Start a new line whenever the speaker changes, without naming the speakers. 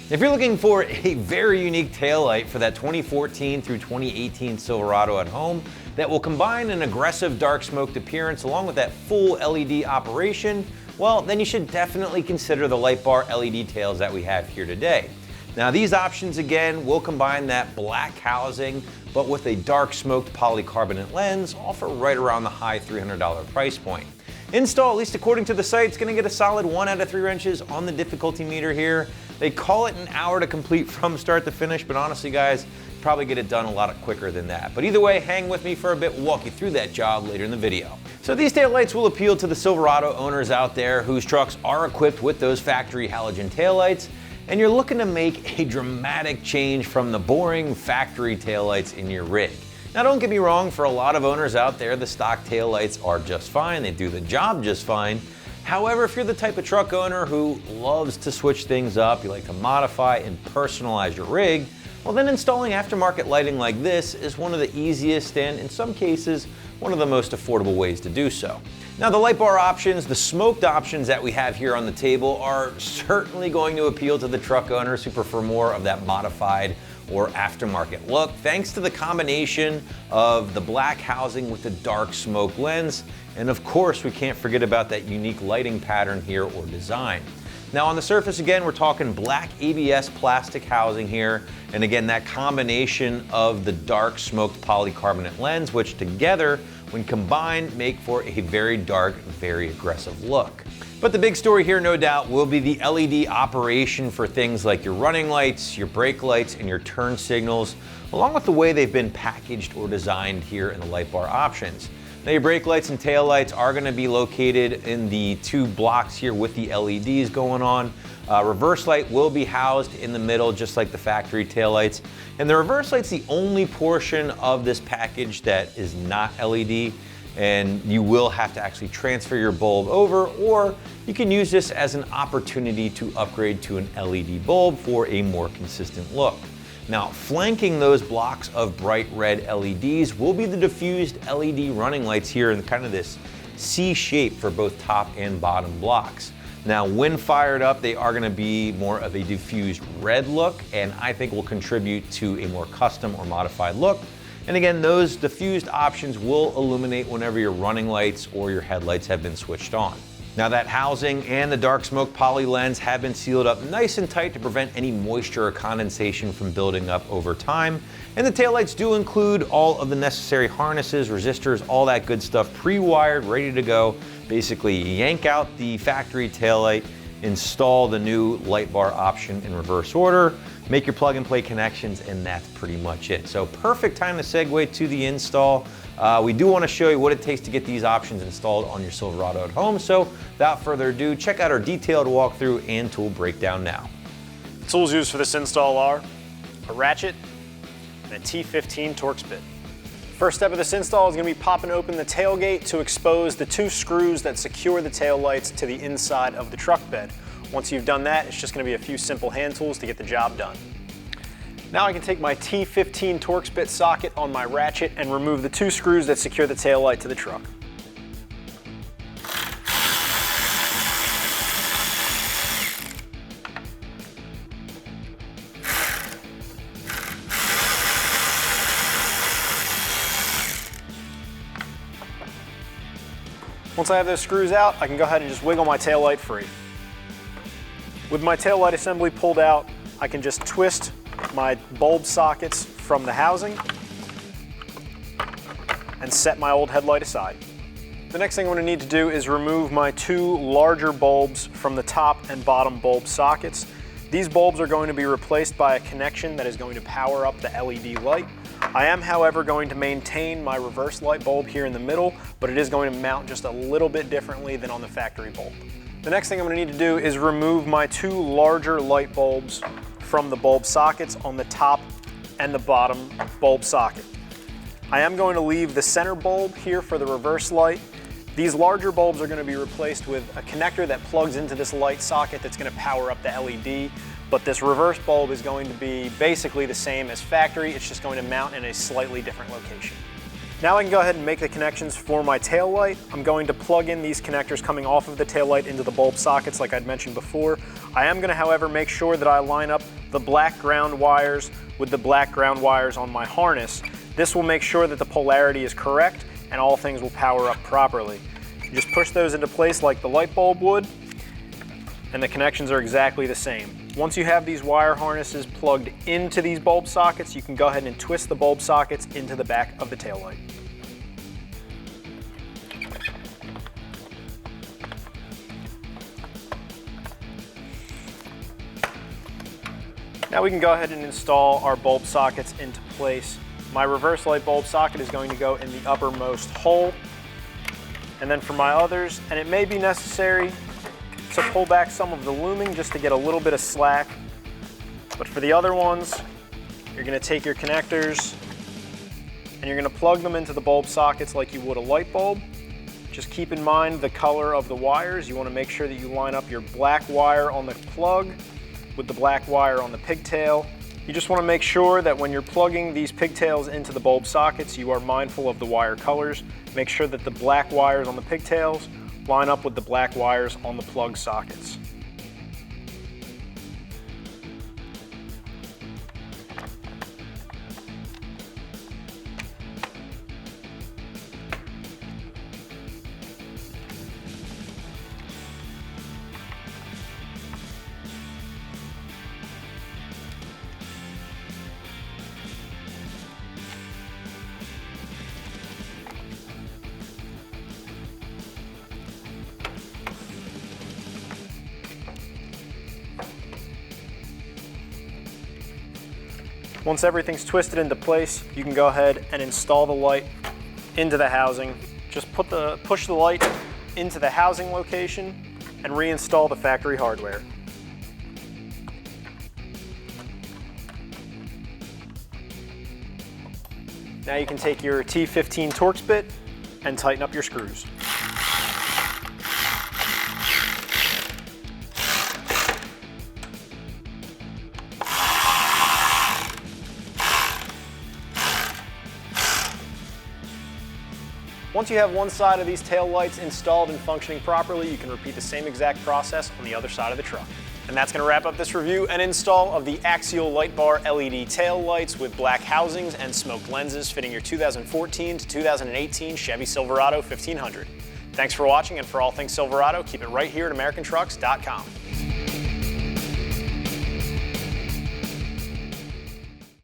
If you're looking for a very unique taillight for that 2014 through 2018 Silverado at home that will combine an aggressive dark smoked appearance along with that full LED operation, well, then you should definitely consider the light bar LED tails that we have here today. Now these options again will combine that black housing but with a dark smoked polycarbonate lens, all for right around the high $300 price point. Install, at least according to the site, it's going to get a solid 1 out of 3 wrenches on the difficulty meter here. They call it an hour to complete from start to finish, but honestly guys, probably get it done a lot quicker than that. But either way, hang with me for a bit, we'll walk you through that job later in the video. So these taillights will appeal to the Silverado owners out there whose trucks are equipped with those factory halogen taillights, and you're looking to make a dramatic change from the boring factory taillights in your rig. Now don't get me wrong, for a lot of owners out there, the stock taillights are just fine, they do the job just fine. However, if you're the type of truck owner who loves to switch things up, you like to modify and personalize your rig, well then installing aftermarket lighting like this is one of the easiest and, in some cases, one of the most affordable ways to do so. Now the light bar options, the smoked options that we have here on the table are certainly going to appeal to the truck owners who prefer more of that modified or aftermarket look, thanks to the combination of the black housing with the dark smoke lens. And of course, we can't forget about that unique lighting pattern here or design. Now on the surface, again, we're talking black ABS plastic housing here. And again, that combination of the dark smoked polycarbonate lens, which together, when combined, make for a very dark, very aggressive look. But the big story here, no doubt, will be the LED operation for things like your running lights, your brake lights, and your turn signals, along with the way they've been packaged or designed here in the light bar options. Now your brake lights and tail lights are going to be located in the 2 blocks here with the LEDs going on. Reverse light will be housed in the middle, just like the factory tail lights. And the reverse light's the only portion of this package that is not LED, and you will have to actually transfer your bulb over, or you can use this as an opportunity to upgrade to an LED bulb for a more consistent look. Now, flanking those blocks of bright red LEDs will be the diffused LED running lights here in kind of this C shape for both top and bottom blocks. Now, when fired up, they are going to be more of a diffused red look, and I think will contribute to a more custom or modified look. And again, those diffused options will illuminate whenever your running lights or your headlights have been switched on. Now that housing and the dark smoke poly lens have been sealed up nice and tight to prevent any moisture or condensation from building up over time. And the taillights do include all of the necessary harnesses, resistors, all that good stuff pre-wired, ready to go. Basically, yank out the factory taillight, install the new light bar option in reverse order, make your plug and play connections, and that's pretty much it. So perfect time to segue to the install. We do want to show you what it takes to get these options installed on your Silverado at home. So without further ado, check out our detailed walkthrough and tool breakdown now.
The tools used for this install are a ratchet and a T15 Torx bit. First step of this install is going to be popping open the tailgate to expose the 2 screws that secure the tail lights to the inside of the truck bed. Once you've done that, it's just going to be a few simple hand tools to get the job done. Now I can take my T15 Torx bit socket on my ratchet and remove the 2 screws that secure the tail light to the truck. Once I have those screws out, I can go ahead and just wiggle my tail light free. With my tail light assembly pulled out, I can just twist my bulb sockets from the housing and set my old headlight aside. The next thing I'm going to need to do is remove my 2 larger bulbs from the top and bottom bulb sockets. These bulbs are going to be replaced by a connection that is going to power up the LED light. I am, however, going to maintain my reverse light bulb here in the middle, but it is going to mount just a little bit differently than on the factory bulb. The next thing I'm going to need to do is remove my 2 larger light bulbs from the bulb sockets on the top and the bottom bulb socket. I am going to leave the center bulb here for the reverse light. These larger bulbs are going to be replaced with a connector that plugs into this light socket that's going to power up the LED. But this reverse bulb is going to be basically the same as factory, it's just going to mount in a slightly different location. Now I can go ahead and make the connections for my tail light. I'm going to plug in these connectors coming off of the tail light into the bulb sockets like I'd mentioned before. I am going to, however, make sure that I line up the black ground wires with the black ground wires on my harness. This will make sure that the polarity is correct and all things will power up properly. You just push those into place like the light bulb would, and the connections are exactly the same. Once you have these wire harnesses plugged into these bulb sockets, you can go ahead and twist the bulb sockets into the back of the taillight. Now we can go ahead and install our bulb sockets into place. My reverse light bulb socket is going to go in the uppermost hole. And then for my others, and it may be necessary to pull back some of the looming just to get a little bit of slack. But for the other ones, you're going to take your connectors and you're going to plug them into the bulb sockets like you would a light bulb. Just keep in mind the color of the wires. You want to make sure that you line up your black wire on the plug with the black wire on the pigtail. You just want to make sure that when you're plugging these pigtails into the bulb sockets, you are mindful of the wire colors. Make sure that the black wires on the pigtails line up with the black wires on the plug sockets. Once everything's twisted into place, you can go ahead and install the light into the housing. Just push the light into the housing location and reinstall the factory hardware. Now you can take your T15 Torx bit and tighten up your screws. Once you have one side of these tail lights installed and functioning properly, you can repeat the same exact process on the other side of the truck. And that's going to wrap up this review and install of the axial light bar LED tail lights with black housings and smoked lenses fitting your 2014 to 2018 Chevy Silverado 1500. Thanks for watching, and for all things Silverado, keep it right here at AmericanTrucks.com.